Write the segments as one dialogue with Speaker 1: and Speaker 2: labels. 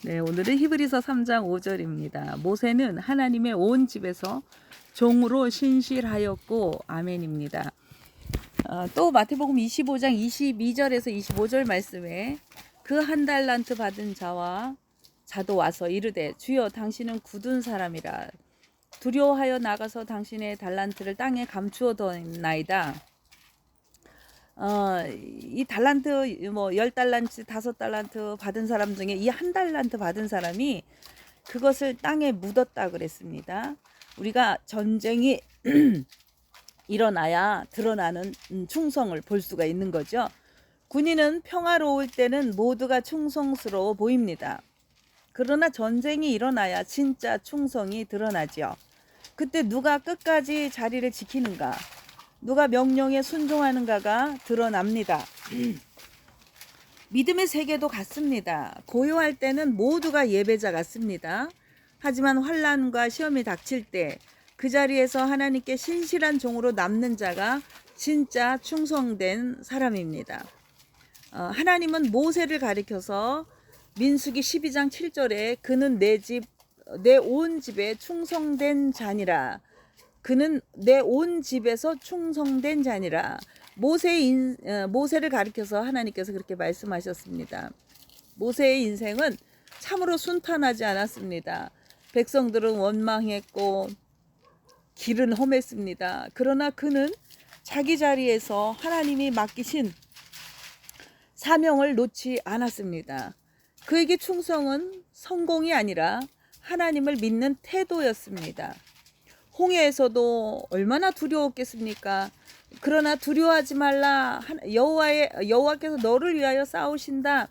Speaker 1: 네, 오늘은 히브리서 3장 5절입니다. 모세는 하나님의 온 집에서 종으로 신실하였고 아멘입니다. 또 마태복음 25장 22절에서 25절 말씀에 그 한 달란트 받은 자도 와서 이르되 주여 당신은 굳은 사람이라 두려워하여 나가서 당신의 달란트를 땅에 감추어 뒀나이다. 이 달란트 뭐 10달란트 5달란트 받은 사람 중에 이 한 달란트 받은 사람이 그것을 땅에 묻었다 그랬습니다. 우리가 전쟁이 일어나야 드러나는 충성을 볼 수가 있는 거죠. 군인은 평화로울 때는 모두가 충성스러워 보입니다. 그러나 전쟁이 일어나야 진짜 충성이 드러나죠. 그때 누가 끝까지 자리를 지키는가, 누가 명령에 순종하는가가 드러납니다. 믿음의 세계도 같습니다. 고요할 때는 모두가 예배자 같습니다. 하지만 환난과 시험이 닥칠 때 그 자리에서 하나님께 신실한 종으로 남는 자가 진짜 충성된 사람입니다. 하나님은 모세를 가리켜서 민수기 12장 7절에 그는 내 온 집에 충성된 자니라. 그는 내 온 집에서 충성된 자니라. 모세를 가리켜서 하나님께서 그렇게 말씀하셨습니다. 모세의 인생은 참으로 순탄하지 않았습니다. 백성들은 원망했고 길은 험했습니다. 그러나 그는 자기 자리에서 하나님이 맡기신 사명을 놓지 않았습니다. 그에게 충성은 성공이 아니라 하나님을 믿는 태도였습니다. 홍해에서도 얼마나 두려웠겠습니까? 그러나 두려워하지 말라. 여호와께서 너를 위하여 싸우신다.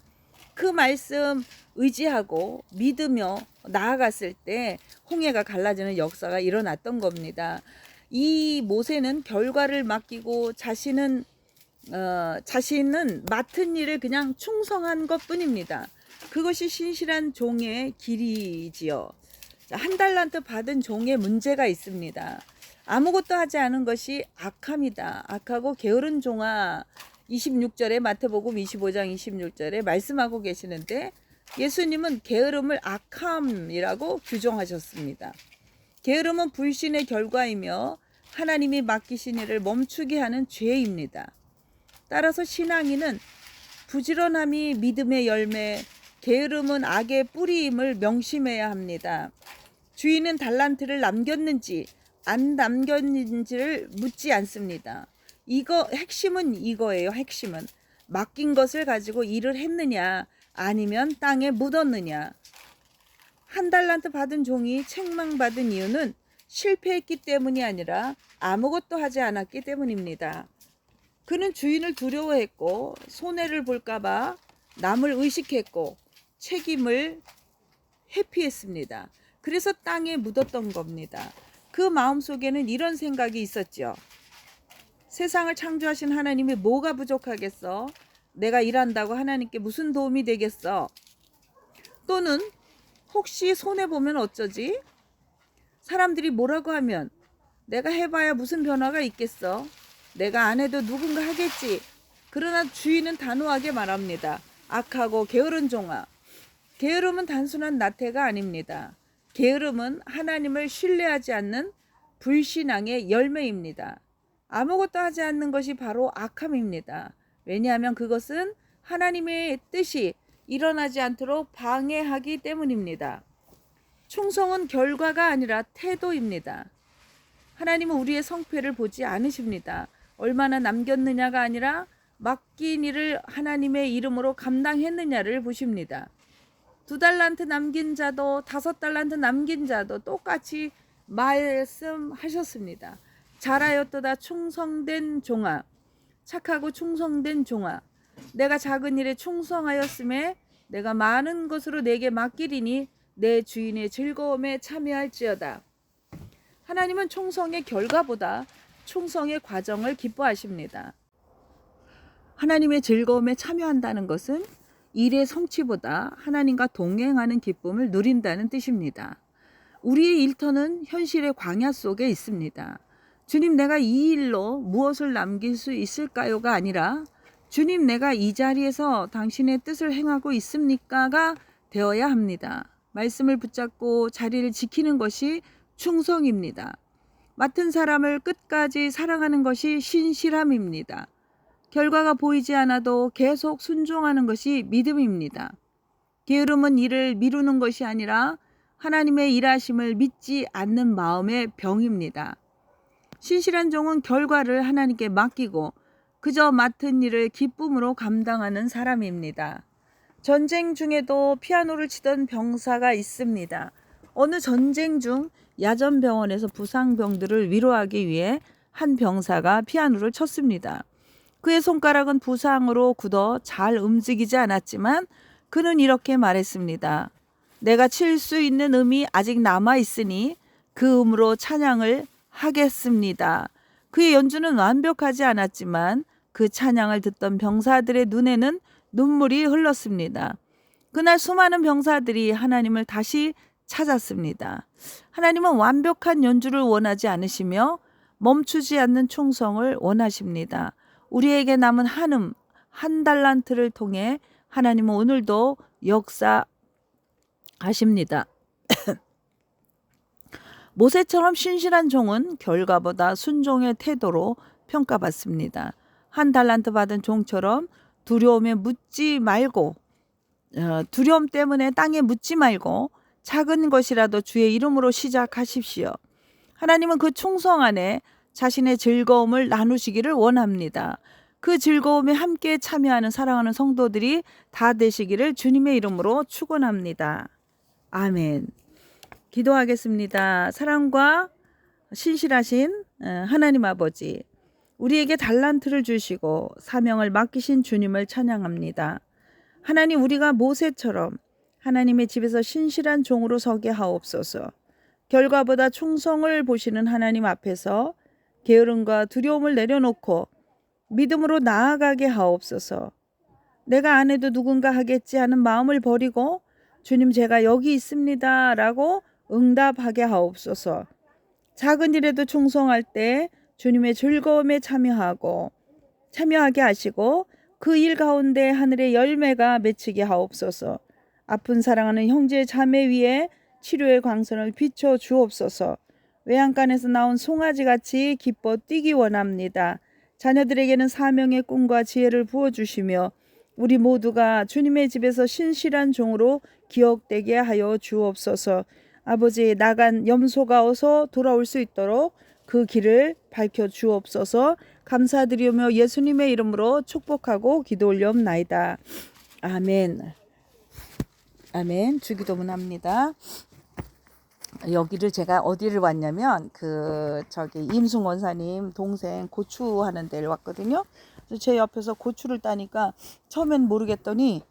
Speaker 1: 그 말씀 의지하고 믿으며 나아갔을 때 홍해가 갈라지는 역사가 일어났던 겁니다. 이 모세는 결과를 맡기고 자신은 맡은 일을 그냥 충성한 것뿐입니다. 그것이 신실한 종의 길이지요. 한 달란트 받은 종에 문제가 있습니다. 아무것도 하지 않은 것이 악함이다. 악하고 게으른 종아. 26절에 마태복음 25장 26절에 말씀하고 계시는데 예수님은 게으름을 악함이라고 규정하셨습니다. 게으름은 불신의 결과이며 하나님이 맡기신 일을 멈추게 하는 죄입니다. 따라서 신앙인은 부지런함이 믿음의 열매, 게으름은 악의 뿌리임을 명심해야 합니다. 주인은 달란트를 남겼는지 안 남겼는지를 묻지 않습니다. 핵심은 이거예요. 핵심은 맡긴 것을 가지고 일을 했느냐 아니면 땅에 묻었느냐. 한 달란트 받은 종이 책망받은 이유는 실패했기 때문이 아니라 아무것도 하지 않았기 때문입니다. 그는 주인을 두려워했고 손해를 볼까봐 남을 의식했고 책임을 회피했습니다. 그래서 땅에 묻었던 겁니다. 그 마음속에는 이런 생각이 있었죠. 세상을 창조하신 하나님이 뭐가 부족하겠어? 내가 일한다고 하나님께 무슨 도움이 되겠어? 또는 혹시 손해보면 어쩌지? 사람들이 뭐라고 하면 내가 해봐야 무슨 변화가 있겠어? 내가 안 해도 누군가 하겠지. 그러나 주인은 단호하게 말합니다. 악하고 게으른 종아. 게으름은 단순한 나태가 아닙니다. 게으름은 하나님을 신뢰하지 않는 불신앙의 열매입니다. 아무것도 하지 않는 것이 바로 악함입니다. 왜냐하면 그것은 하나님의 뜻이 일어나지 않도록 방해하기 때문입니다. 충성은 결과가 아니라 태도입니다. 하나님은 우리의 성패를 보지 않으십니다. 얼마나 남겼느냐가 아니라 맡긴 일을 하나님의 이름으로 감당했느냐를 보십니다. 2달란트 남긴 자도 5달란트 남긴 자도 똑같이 말씀하셨습니다. 잘하였도다 충성된 종아. 착하고 충성된 종아. 내가 작은 일에 충성하였음에 내가 많은 것으로 내게 맡기리니 내 주인의 즐거움에 참여할지어다. 하나님은 충성의 결과보다 충성의 과정을 기뻐하십니다. 하나님의 즐거움에 참여한다는 것은 일의 성취보다 하나님과 동행하는 기쁨을 누린다는 뜻입니다. 우리의 일터는 현실의 광야 속에 있습니다. 주님, 내가 이 일로 무엇을 남길 수 있을까요가 아니라 주님, 내가 이 자리에서 당신의 뜻을 행하고 있습니까가 되어야 합니다. 말씀을 붙잡고 자리를 지키는 것이 충성입니다. 맡은 사람을 끝까지 사랑하는 것이 신실함입니다. 결과가 보이지 않아도 계속 순종하는 것이 믿음입니다. 게으름은 일을 미루는 것이 아니라 하나님의 일하심을 믿지 않는 마음의 병입니다. 신실한 종은 결과를 하나님께 맡기고 그저 맡은 일을 기쁨으로 감당하는 사람입니다. 전쟁 중에도 피아노를 치던 병사가 있습니다. 어느 전쟁 중 야전병원에서 부상병들을 위로하기 위해 한 병사가 피아노를 쳤습니다. 그의 손가락은 부상으로 굳어 잘 움직이지 않았지만 그는 이렇게 말했습니다. 내가 칠 수 있는 음이 아직 남아 있으니 그 음으로 찬양을 하겠습니다. 그의 연주는 완벽하지 않았지만 그 찬양을 듣던 병사들의 눈에는 눈물이 흘렀습니다. 그날 수많은 병사들이 하나님을 다시 찾았습니다. 하나님은 완벽한 연주를 원하지 않으시며 멈추지 않는 충성을 원하십니다. 우리에게 남은 한 달란트를 통해 하나님은 오늘도 역사하십니다. 모세처럼 신실한 종은 결과보다 순종의 태도로 평가받습니다. 한 달란트 받은 종처럼 두려움 때문에 땅에 묻지 말고 작은 것이라도 주의 이름으로 시작하십시오. 하나님은 그 충성 안에 자신의 즐거움을 나누시기를 원합니다. 그 즐거움에 함께 참여하는 사랑하는 성도들이 다 되시기를 주님의 이름으로 축원합니다. 아멘. 기도하겠습니다. 사랑과 신실하신 하나님 아버지, 우리에게 달란트를 주시고 사명을 맡기신 주님을 찬양합니다. 하나님, 우리가 모세처럼 하나님의 집에서 신실한 종으로 서게 하옵소서. 결과보다 충성을 보시는 하나님 앞에서 게으름과 두려움을 내려놓고 믿음으로 나아가게 하옵소서. 내가 안 해도 누군가 하겠지 하는 마음을 버리고 주님, 제가 여기 있습니다 라고 응답하게 하옵소서. 작은 일에도 충성할 때 주님의 즐거움에 참여하게 하시고 그 일 가운데 하늘의 열매가 맺히게 하옵소서. 아픈 사랑하는 형제 자매 위에 치료의 광선을 비춰 주옵소서. 외양간에서 나온 송아지같이 기뻐 뛰기 원합니다. 자녀들에게는 사명의 꿈과 지혜를 부어주시며 우리 모두가 주님의 집에서 신실한 종으로 기억되게 하여 주옵소서. 아버지, 나간 염소가 어서 돌아올 수 있도록 그 길을 밝혀 주옵소서. 감사드리며 예수님의 이름으로 축복하고 기도 올려옵나이다. 아멘. 아멘. 주기도문 합니다. 여기를 제가 어디를 왔냐면 임승 원사님 동생 고추 하는 데를 왔거든요. 그래서 제 옆에서 고추를 따니까 처음엔 모르겠더니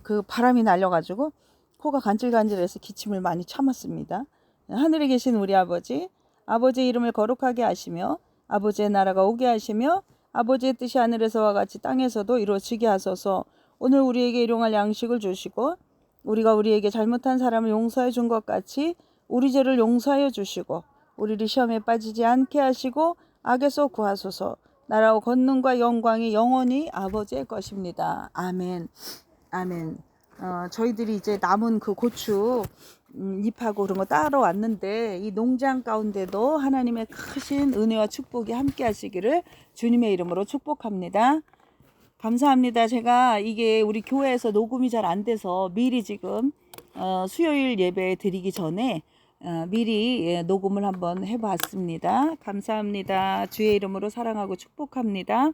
Speaker 1: 그 바람이 날려가지고 코가 간질간질해서 기침을 많이 참았습니다. 하늘에 계신 우리 아버지의 이름을 거룩하게 하시며 아버지의 나라가 오게 하시며 아버지의 뜻이 하늘에서와 같이 땅에서도 이루어지게 하소서. 오늘 우리에게 일용할 양식을 주시고 우리가 우리에게 잘못한 사람을 용서해 준 것 같이 우리 죄를 용서하여 주시고 우리를 시험에 빠지지 않게 하시고 악에서 구하소서. 나라와 권능과 영광이 영원히 아버지의 것입니다. 아멘. 아멘. 저희들이 이제 남은 그 고추 잎하고 그런 거 따러 왔는데 이 농장 가운데도 하나님의 크신 은혜와 축복이 함께 하시기를 주님의 이름으로 축복합니다. 감사합니다. 제가 이게 우리 교회에서 녹음이 잘 안 돼서 미리 지금 수요일 예배 드리기 전에 미리 녹음을 한번 해봤습니다. 감사합니다. 주의 이름으로 사랑하고 축복합니다.